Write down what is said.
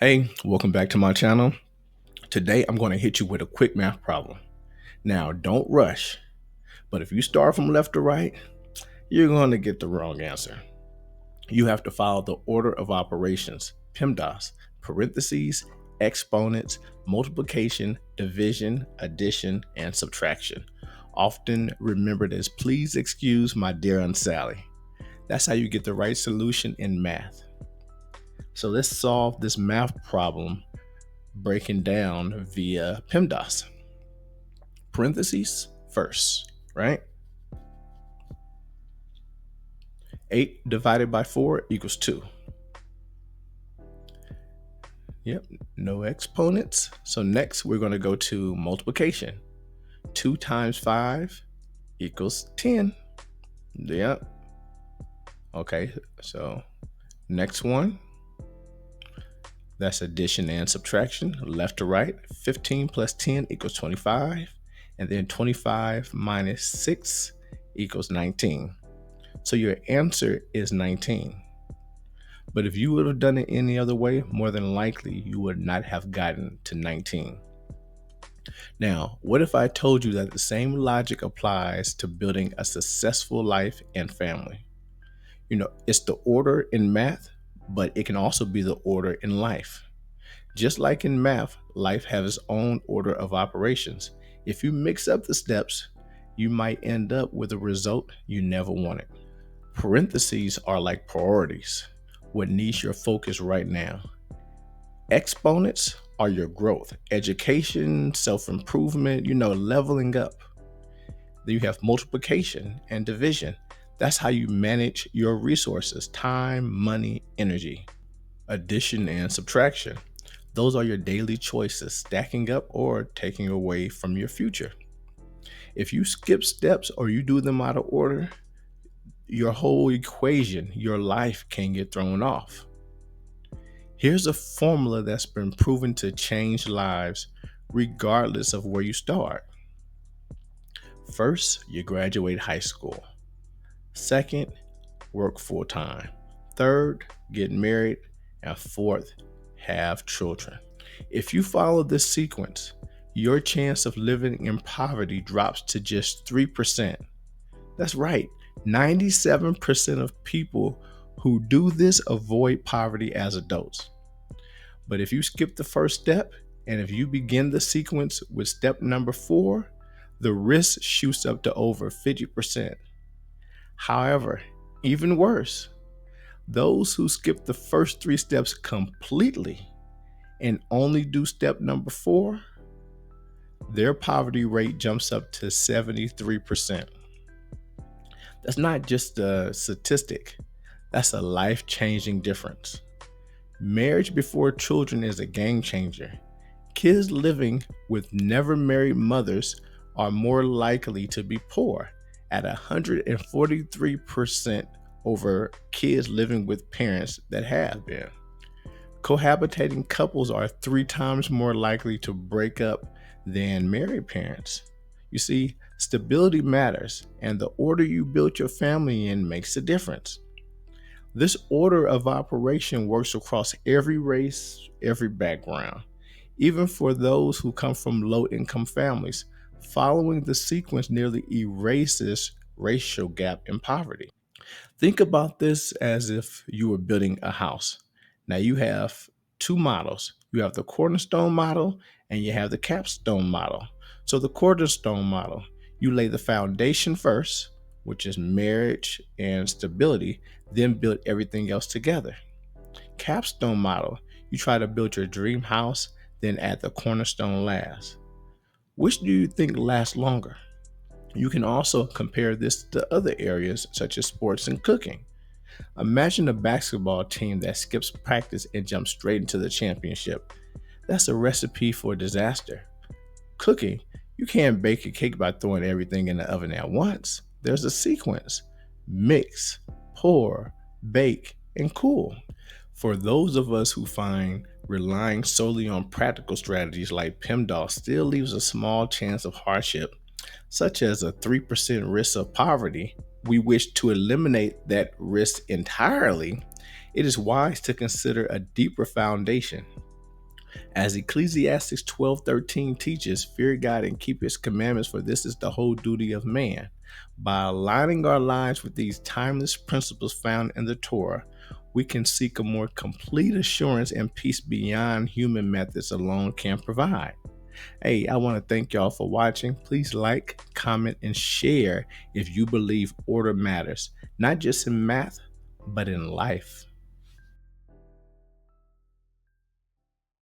Hey, welcome back to my channel. Today I'm going to hit you with a quick math problem. Now, don't rush, but if you start from left to right, you're going to get the wrong answer. You have to follow the order of operations, PEMDAS, parentheses, exponents, multiplication, division, addition, and subtraction. Often remembered as please excuse my dear Aunt Sally. That's how you get the right solution in math. So let's solve this math problem breaking down via PEMDAS. Parentheses first, right? 8 divided by 4 equals 2. Yep, no exponents. So next we're going to go to multiplication. 2 times 5 equals 10. Yep. Okay, so next one, that's addition and subtraction, left to right. 15 plus 10 equals 25. And then 25 minus 6 equals 19. So your answer is 19. But if you would have done it any other way, more than likely you would not have gotten to 19. Now, what if I told you that the same logic applies to building a successful life and family? It's the order in math, but it can also be the order in life. Just like in math, life has its own order of operations. If you mix up the steps, you might end up with a result you never wanted. Parentheses are like priorities. What needs your focus right now? Exponents are your growth, education, self-improvement, leveling up. Then you have multiplication and division. That's how you manage your resources, time, money, energy. Addition and subtraction. Those are your daily choices, stacking up or taking away from your future. If you skip steps or you do them out of order, your whole equation, your life can get thrown off. Here's a formula that's been proven to change lives regardless of where you start. First, you graduate high school. Second, work full time. Third, get married. And fourth, have children. If you follow this sequence, your chance of living in poverty drops to just 3%. That's right, 97% of people who do this avoid poverty as adults. But if you skip the first step, and if you begin the sequence with step number 4, the risk shoots up to over 50%. However, even worse, those who skip the first 3 steps completely and only do step number 4, their poverty rate jumps up to 73%. That's not just a statistic, that's a life-changing difference. Marriage before children is a game changer. Kids living with never married mothers are more likely to be poor at 143% over kids living with parents that have been. Cohabitating couples are 3 times more likely to break up than married parents. You see, stability matters, and the order you built your family in makes a difference. This order of operation works across every race, every background. Even for those who come from low-income families, following the sequence nearly erases racial gap in poverty. Think about this as if you were building a house. Now you have 2 models. You have the cornerstone model and you have the capstone model. So the cornerstone model, you lay the foundation first, which is marriage and stability, then build everything else together. Capstone model, you try to build your dream house, then add the cornerstone last. Which do you think lasts longer? You can also compare this to other areas such as sports and cooking. Imagine a basketball team that skips practice and jumps straight into the championship. That's a recipe for disaster. Cooking, you can't bake a cake by throwing everything in the oven at once. There's a sequence: mix, pour, bake, and cool. For those of us who find relying solely on practical strategies like PEMDAS still leaves a small chance of hardship, such as a 3% risk of poverty, we wish to eliminate that risk entirely, it is wise to consider a deeper foundation. As Ecclesiastes 12:13 teaches, fear God and keep his commandments, for this is the whole duty of man. By aligning our lives with these timeless principles found in the Torah, we can seek a more complete assurance and peace beyond human methods alone can provide. Hey, I want to thank y'all for watching. Please like, comment, and share if you believe order matters, not just in math, but in life.